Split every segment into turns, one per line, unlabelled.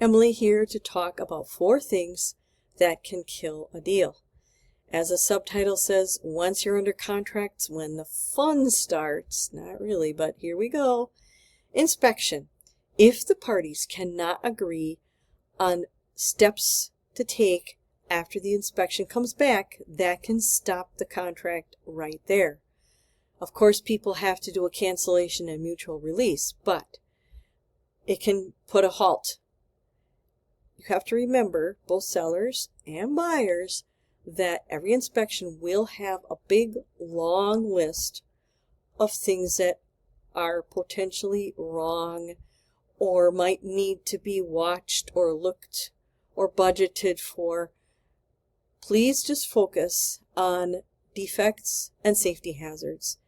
Emily here to talk about 4 things that can kill a deal. As the subtitle says, once you're under contracts, when the fun starts, not really, but here we go. Inspection. If the parties cannot agree on steps to take after the inspection comes back, that can stop the contract right there. Of course, people have to do a cancellation and mutual release, but it can put a halt. You have to remember, both sellers and buyers, that every inspection will have a big, long list of things that are potentially wrong or might need to be watched or looked or budgeted for. Please just focus on defects and safety hazards.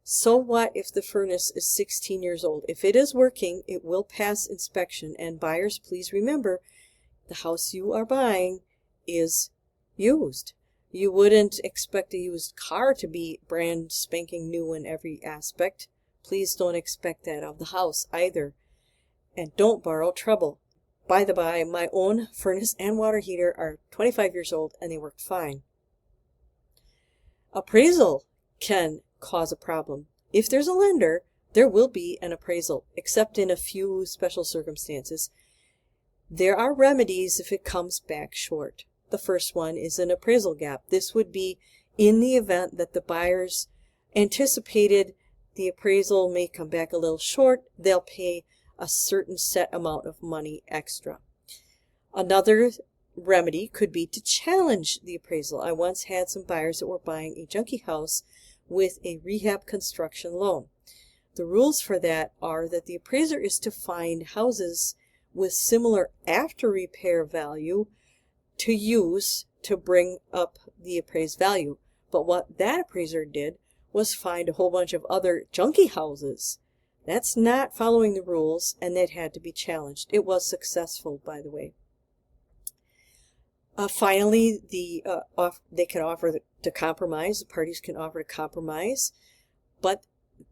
So what if the furnace is 16 years old? If it is working, it will pass inspection. And buyers, please remember, the house you are buying is used. You wouldn't expect a used car to be brand spanking new in every aspect. Please don't expect that of the house either. And don't borrow trouble. By the by, my own furnace and water heater are 25 years old and they work fine. Appraisal can cause a problem. If there's a lender, there will be an appraisal, except in a few special circumstances. There are remedies if it comes back short. The first one is an appraisal gap. This would be in the event that the buyers anticipated the appraisal may come back a little short, they'll pay a certain set amount of money extra. Another remedy could be to challenge the appraisal. I once had some buyers that were buying a junky house with a rehab construction loan. The rules for that are that the appraiser is to find houses with similar after repair value to use to bring up the appraised value. But what that appraiser did was find a whole bunch of other junky houses. That's not following the rules, and that had to be challenged. It was successful, by the way. Finally, they can offer to compromise. The parties can offer to compromise, but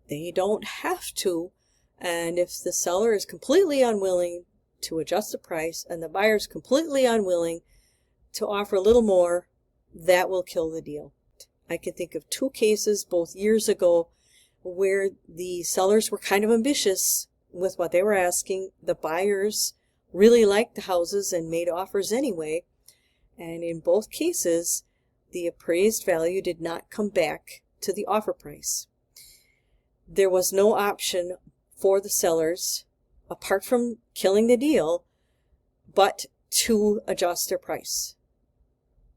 they don't have to. And if the seller is completely unwilling to adjust the price and the buyer is completely unwilling to offer a little more, that will kill the deal. I can think of 2 cases both years ago where the sellers were kind of ambitious with what they were asking. The buyers really liked the houses and made offers anyway. And in both cases, the appraised value did not come back to the offer price. There was no option for the sellers, apart from killing the deal, but to adjust their price.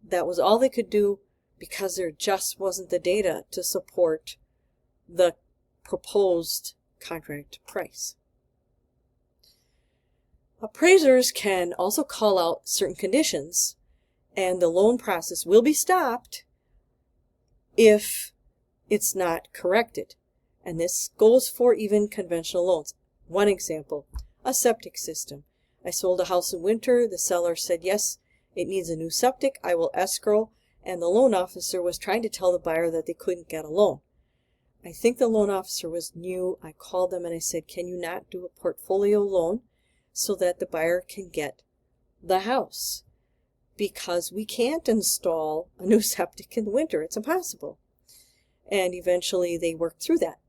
That was all they could do because there just wasn't the data to support the proposed contract price. Appraisers can also call out certain conditions, and the loan process will be stopped if it's not corrected. And this goes for even conventional loans. One example, a septic system. I sold a house in winter. The seller said, yes, it needs a new septic. I will escrow. And the loan officer was trying to tell the buyer that they couldn't get a loan. I think the loan officer was new. I called them and I said, can you not do a portfolio loan so that the buyer can get the house? Because we can't install a new septic in the winter. It's impossible. And eventually they worked through that.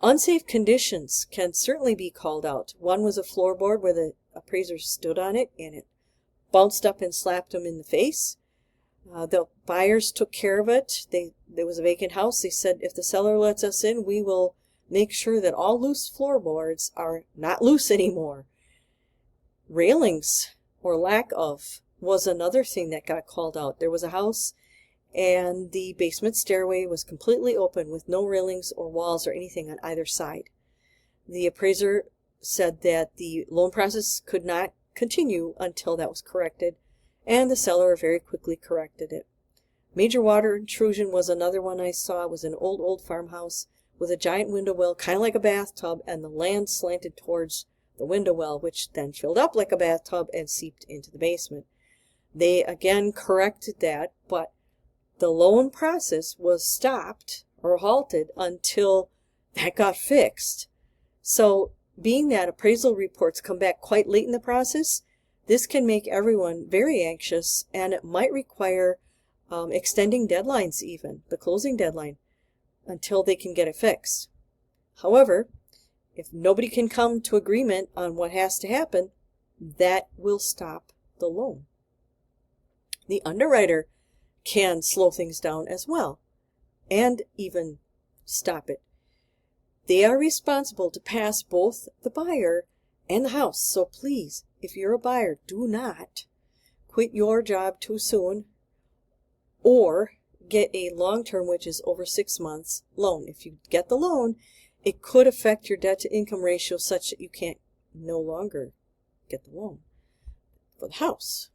Unsafe conditions can certainly be called out. One was a floorboard where the appraiser stood on it and it bounced up and slapped them in the face. The buyers took care of it. There was a vacant house. They said, if the seller lets us in, we will make sure that all loose floorboards are not loose anymore. Railings, or lack of, was another thing that got called out. There was a house and the basement stairway was completely open with no railings or walls or anything on either side. The appraiser said that the loan process could not continue until that was corrected, and the seller very quickly corrected it. Major water intrusion was another one I saw. It was an old farmhouse with a giant window well, kind of like a bathtub, and the land slanted towards the window well, which then filled up like a bathtub and seeped into the basement. They again corrected that, but the loan process was stopped or halted until that got fixed. So being that appraisal reports come back quite late in the process, This can make everyone very anxious, and it might require extending deadlines, even the closing deadline, until they can get it fixed. However, if nobody can come to agreement on what has to happen, that will stop the loan. The underwriter can slow things down as well, and even stop it. They are responsible to pass both the buyer and the house. So please, if you're a buyer, do not quit your job too soon or get a long-term, which is over 6 months, loan. If you get the loan, it could affect your debt-to-income ratio such that you can't no longer get the loan for the house.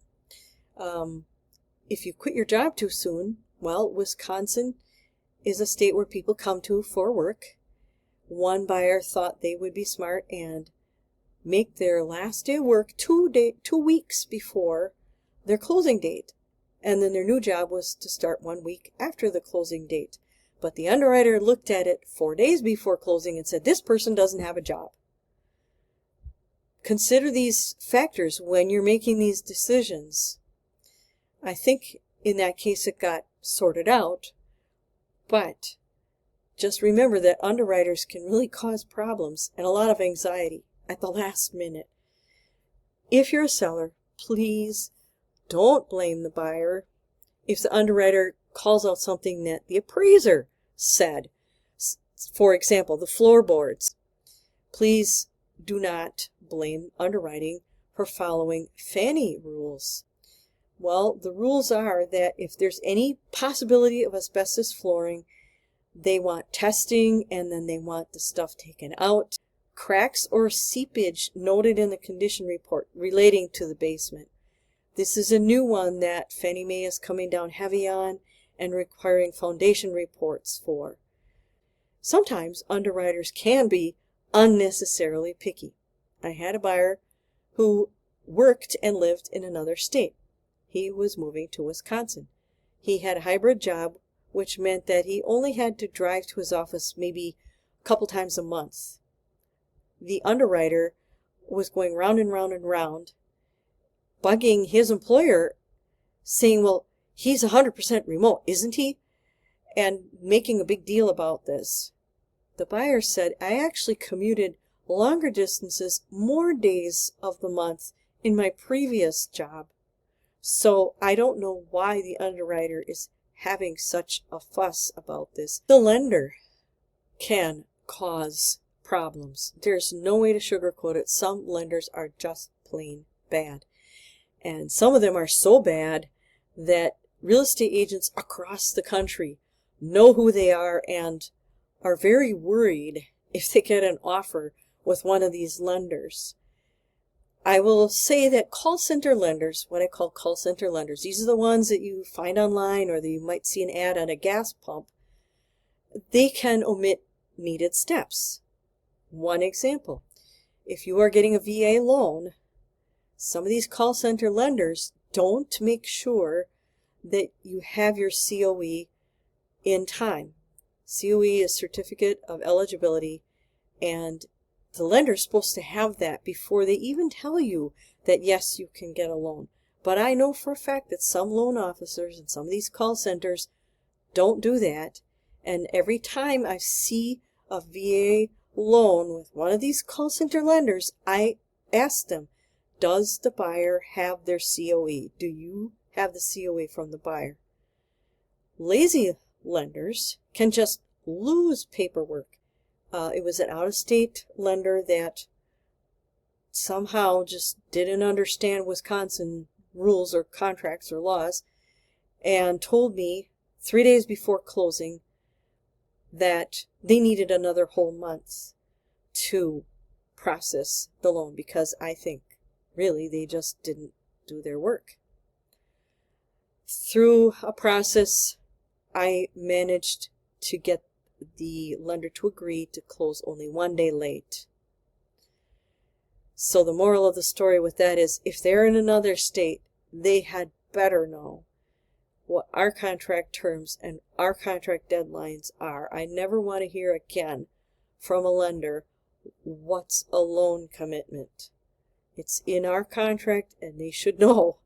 If you quit your job too soon, well, Wisconsin is a state where people come to for work. One buyer thought they would be smart and make their last day of work 2 weeks before their closing date. And then their new job was to start 1 week after the closing date. But the underwriter looked at it 4 days before closing and said, this person doesn't have a job. Consider these factors when you're making these decisions. I think in that case it got sorted out, but just remember that underwriters can really cause problems and a lot of anxiety at the last minute. If you're a seller, please don't blame the buyer if the underwriter calls out something that the appraiser said. For example, the floorboards. Please do not blame underwriting for following Fannie rules. Well, the rules are that if there's any possibility of asbestos flooring, they want testing and then they want the stuff taken out. Cracks or seepage noted in the condition report relating to the basement. This is a new one that Fannie Mae is coming down heavy on and requiring foundation reports for. Sometimes underwriters can be unnecessarily picky. I had a buyer who worked and lived in another state. He was moving to Wisconsin. He had a hybrid job, which meant that he only had to drive to his office maybe a couple times a month. The underwriter was going round and round and round, bugging his employer, saying, well, he's 100% remote, isn't he? And making a big deal about this. The buyer said, I actually commuted longer distances, more days of the month in my previous job. So I don't know why the underwriter is having such a fuss about this. The lender can cause problems. There's no way to sugarcoat it. Some lenders are just plain bad. And some of them are so bad that real estate agents across the country know who they are and are very worried if they get an offer with one of these lenders. I will say that call center lenders, what I call call center lenders, these are the ones that you find online or that you might see an ad on a gas pump. They can omit needed steps. One example, if you are getting a VA loan, some of these call center lenders don't make sure that you have your COE in time. COE is Certificate of Eligibility, and the lender is supposed to have that before they even tell you that yes, you can get a loan. But I know for a fact that some loan officers and some of these call centers don't do that. And every time I see a VA loan with one of these call center lenders, I ask them, does the buyer have their COE? Do you have the COE from the buyer? Lazy lenders can just lose paperwork. It was an out-of-state lender that somehow just didn't understand Wisconsin rules or contracts or laws and told me 3 days before closing that they needed another whole month to process the loan because I think really they just didn't do their work. Through a process, I managed to get the lender to agree to close only 1 day late. So the moral of the story with that is if they're in another state, they had better know what our contract terms and our contract deadlines are. I never want to hear again from a lender, what's a loan commitment? It's in our contract and they should know.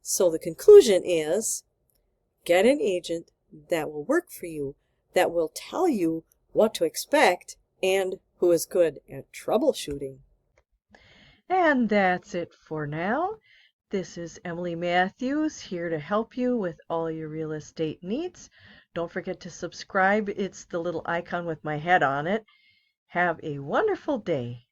So the conclusion is, get an agent that will work for you, that will tell you what to expect, and who is good at troubleshooting.
And that's it for now. This is Emily Matthews here to help you with all your real estate needs. Don't forget to subscribe. It's the little icon with my head on it. Have a wonderful day.